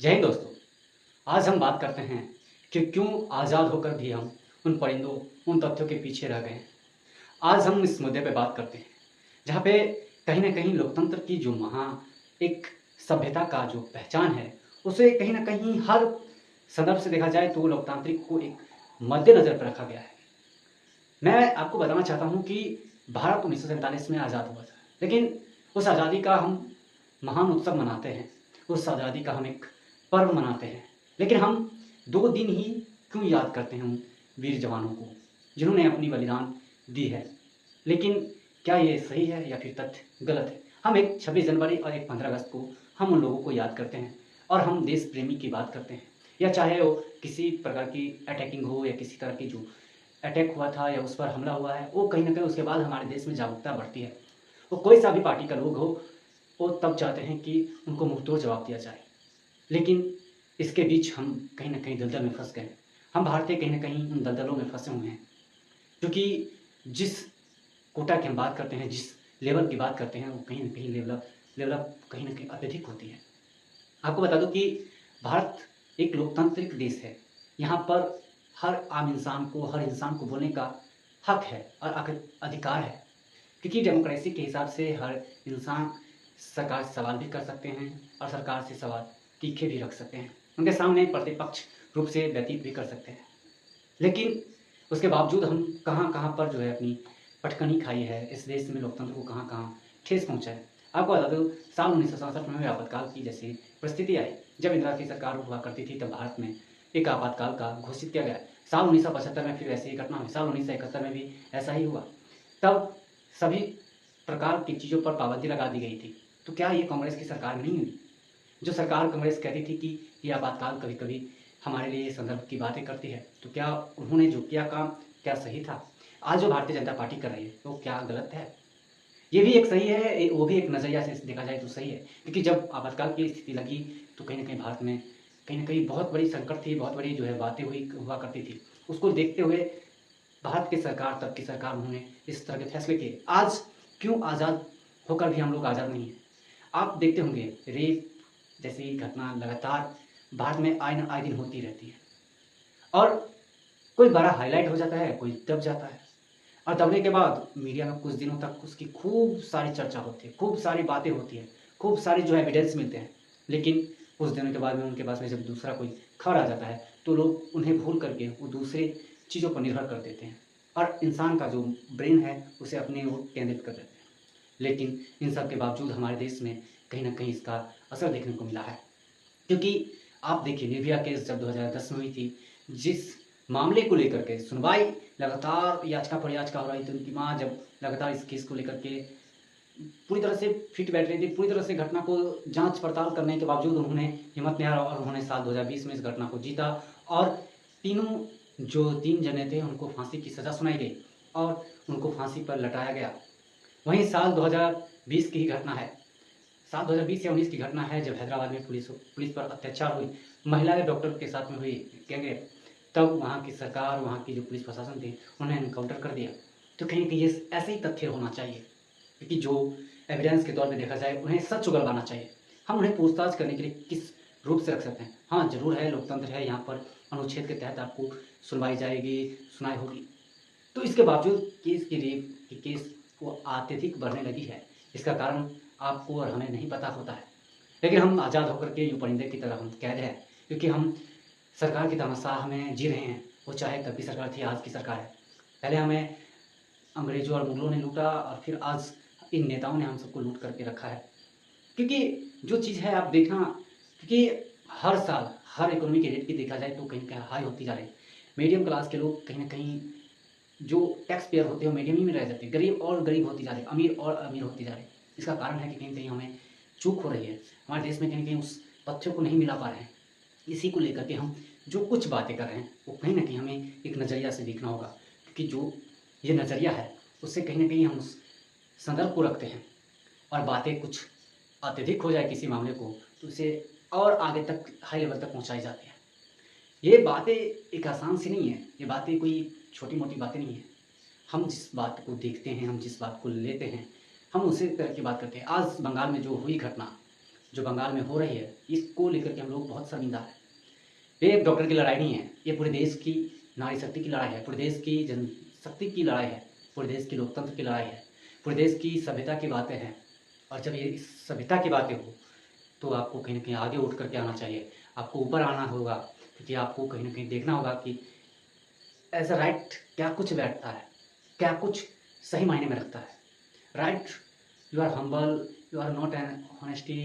जय हिंद दोस्तों। आज हम बात करते हैं कि क्यों आज़ाद होकर भी हम उन परिंदों, उन तथ्यों के पीछे रह गए हैं। आज हम इस मुद्दे पे बात करते हैं जहाँ पे कहीं ना कहीं लोकतंत्र की जो एक सभ्यता का जो पहचान है, उसे कहीं ना कहीं हर संदर्भ से देखा जाए तो लोकतांत्रिक को एक मद्देनजर पर रखा गया है। मैं आपको बताना चाहता हूँ कि भारत 1947 में आज़ाद हुआ था, लेकिन उस आज़ादी का हम महान उत्सव मनाते हैं, उस आज़ादी का हम एक पर्व मनाते हैं, लेकिन हम 2 दिन ही क्यों याद करते हैं उन वीर जवानों को जिन्होंने अपनी बलिदान दी है। लेकिन क्या ये सही है या फिर तथ्य गलत है? हम एक 26 जनवरी और एक 15 अगस्त को हम उन लोगों को याद करते हैं और हम देश प्रेमी की बात करते हैं, या चाहे वो किसी प्रकार की अटैकिंग हो या किसी तरह की जो अटैक हुआ था या उस पर हमला हुआ है, वो कहीं ना कहीं उसके बाद हमारे देश में जागरूकता बढ़ती है। वो कोई सा भी पार्टी का लोग हो, वो तब चाहते हैं कि उनको मुंहतोड़ जवाब दिया जाए। लेकिन इसके बीच हम कहीं ना कहीं दलदल में फंस गए। हम भारतीय कहीं ना कहीं उन दलदलों में फंसे हुए हैं, क्योंकि जिस कोटा की हम बात करते हैं, जिस लेवल की बात करते हैं, वो कहीं ना कहीं लेवल कहीं ना कहीं अत्यधिक होती है। आपको बता दूं कि भारत एक लोकतांत्रिक देश है। यहाँ पर हर इंसान को बोलने का हक है और अधिकार है, क्योंकि डेमोक्रेसी के हिसाब से हर इंसान सरकार से सवाल भी कर सकते हैं और सरकार से सवाल तीखे भी रख सकते हैं, उनके सामने प्रतिपक्ष रूप से व्यतीत भी कर सकते हैं। लेकिन उसके बावजूद हम कहाँ कहाँ पर जो है अपनी पटकनी खाई है, इस देश में लोकतंत्र को कहाँ कहाँ ठेस पहुँचा है। आपको बता दो, साल 1967 में आपातकाल की जैसी परिस्थिति आई, जब इंदिरा की सरकार हुआ करती थी, तब भारत में एक आपातकाल का घोषित किया गया। साल 1975 में फिर ऐसी ही घटना हुई, साल 1971 में भी ऐसा ही हुआ। तब सभी प्रकार की चीज़ों पर पाबंदी लगा दी गई थी। तो क्या ये कांग्रेस की सरकार नहीं हुई? जो सरकार कांग्रेस कहती थी कि ये आपातकाल कभी कभी हमारे लिए संदर्भ की बातें करती है, तो क्या उन्होंने जो किया काम क्या सही था? आज जो भारतीय जनता पार्टी कर रही है तो क्या गलत है? ये भी एक सही है, वो भी एक नज़रिया से देखा जाए तो सही है, क्योंकि जब आपातकाल की स्थिति लगी तो कहीं ना कहीं भारत में कहीं ना कहीं बहुत बड़ी संकट थी, बहुत बड़ी जो है बातें हुआ करती थी। उसको देखते हुए भारत की सरकार, तब की सरकार, उन्होंने इस तरह के फैसले किए। आज क्यों आज़ाद होकर भी हम लोग आज़ाद नहीं हैं? आप देखते होंगे रेप जैसी घटना लगातार भारत में आए दिन होती रहती है, और कोई बड़ा हाईलाइट हो जाता है, कोई दब जाता है, और दबने के बाद मीडिया में कुछ दिनों तक उसकी खूब सारी चर्चा होती है, खूब सारी बातें होती हैं, खूब सारी जो है एविडेंस मिलते हैं। लेकिन कुछ दिनों के बाद में उनके पास में जब दूसरा कोई खबर आ जाता है, तो लोग उन्हें भूल करके वो दूसरे चीज़ों पर निर्भर कर देते हैं और इंसान का जो ब्रेन है उसे अपने ओर केंद्रित कर देते हैं। लेकिन इन सब के बावजूद हमारे देश में कहीं ना कहीं इसका असर देखने को मिला है, क्योंकि आप देखिए निर्भया केस जब 2010 में हुई थी, जिस मामले को लेकर के सुनवाई लगातार याचिका पर याचिका हो रही थी, उनकी माँ जब लगातार इस केस को लेकर के पूरी तरह से फिट बैठ रही थी, पूरी तरह से घटना को जांच पड़ताल करने के बावजूद उन्होंने हिम्मत नहीं हारा और उन्होंने साल 2020 में इस घटना को जीता, और तीनों जो 3 जने थे उनको फांसी की सज़ा सुनाई गई और उनको फांसी पर लटाया गया। वहीं साल 2020 की ही घटना है, साल 2020 या 19 की घटना है, जब हैदराबाद में पुलिस पर अत्याचार हुई, महिला के डॉक्टर के साथ में हुई गैंगरेप, तब वहाँ की सरकार, वहाँ की जो पुलिस प्रशासन थी, उन्होंने एनकाउंटर कर दिया। तो कहीं कहीं ये ऐसे ही तथ्य होना चाहिए, क्योंकि जो एविडेंस के तौर पे देखा जाए उन्हें सच उगलवाना चाहिए। हम उन्हें पूछताछ करने के लिए किस रूप से रख सकते हैं? हाँ, ज़रूर है, लोकतंत्र है, यहाँ पर अनुच्छेद के तहत आपको सुनवाई जाएगी, सुनाई होगी। तो इसके बावजूद केस की रेप की केस वो अत्यधिक बढ़ने लगी है। इसका कारण आपको और हमें नहीं पता होता है, लेकिन हम आज़ाद होकर के यूँ परिंदे की तरह हम कैद हैं, क्योंकि हम सरकार की तानाशाह में जी रहे हैं। वो चाहे तब की सरकार थी, आज की सरकार है। पहले हमें अंग्रेज़ों और मुगलों ने लूटा और फिर आज इन नेताओं ने हम सबको लूट करके रखा है। क्योंकि जो चीज़ है आप देखना, क्योंकि हर साल हर इकोनॉमी के रेट की देखा जाए तो कहीं कहीं हाई होती जा रही है। मीडियम क्लास के लोग कहीं ना कहीं जो टैक्स पेयर होते हैं वो मीडियम ही में रह जाते हैं, गरीब और गरीब होती जा रहे हैं, अमीर और अमीर होती जा रहे हैं। इसका कारण है कि कहीं कहीं हमें चूक हो रही है, हमारे देश में कहीं कहीं उस तथ्यों को नहीं मिला पा रहे हैं। इसी को लेकर के हम जो कुछ बातें कर रहे हैं वो कहीं ना कहीं हमें एक नज़रिया से देखना होगा, क्योंकि जो ये नज़रिया है उससे कहीं ना कहीं हम उस संदर्भ को रखते हैं, और बातें कुछ अत्यधिक हो जाए किसी मामले को तो उसे और आगे तक हाई लेवल तक पहुंचाई जाती है। ये बातें एक आसान सी नहीं है, ये बातें कोई छोटी मोटी बातें नहीं है। हम जिस बात को देखते हैं, हम जिस बात को लेते हैं, हम उसी तरह की बात करते हैं। आज बंगाल में जो हुई घटना, जो बंगाल में हो रही है, इसको लेकर के हम लोग बहुत शर्मिंदा है। ये एक डॉक्टर की लड़ाई नहीं है, ये पूरे देश की नारी शक्ति की लड़ाई है, पूरे देश की जनशक्ति की लड़ाई है, पूरे देश की लोकतंत्र की लड़ाई है, पूरे देश की सभ्यता की बातें हैं। और जब ये इस सभ्यता की बातें हो तो आपको कहीं न कहीं आगे उठ कर के आना चाहिए, आपको ऊपर आना होगा, क्योंकि आपको कहीं न कहीं देखना होगा कि एज़ अ राइट क्या कुछ बैठता है, क्या कुछ सही मायने में रखता है। Right, you are humble, you are not an honesty,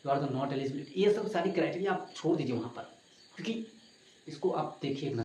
you are the not eligibility, ये सब सारी क्राइटेरिया आप छोड़ दीजिए वहाँ पर, क्योंकि इसको आप देखिए एक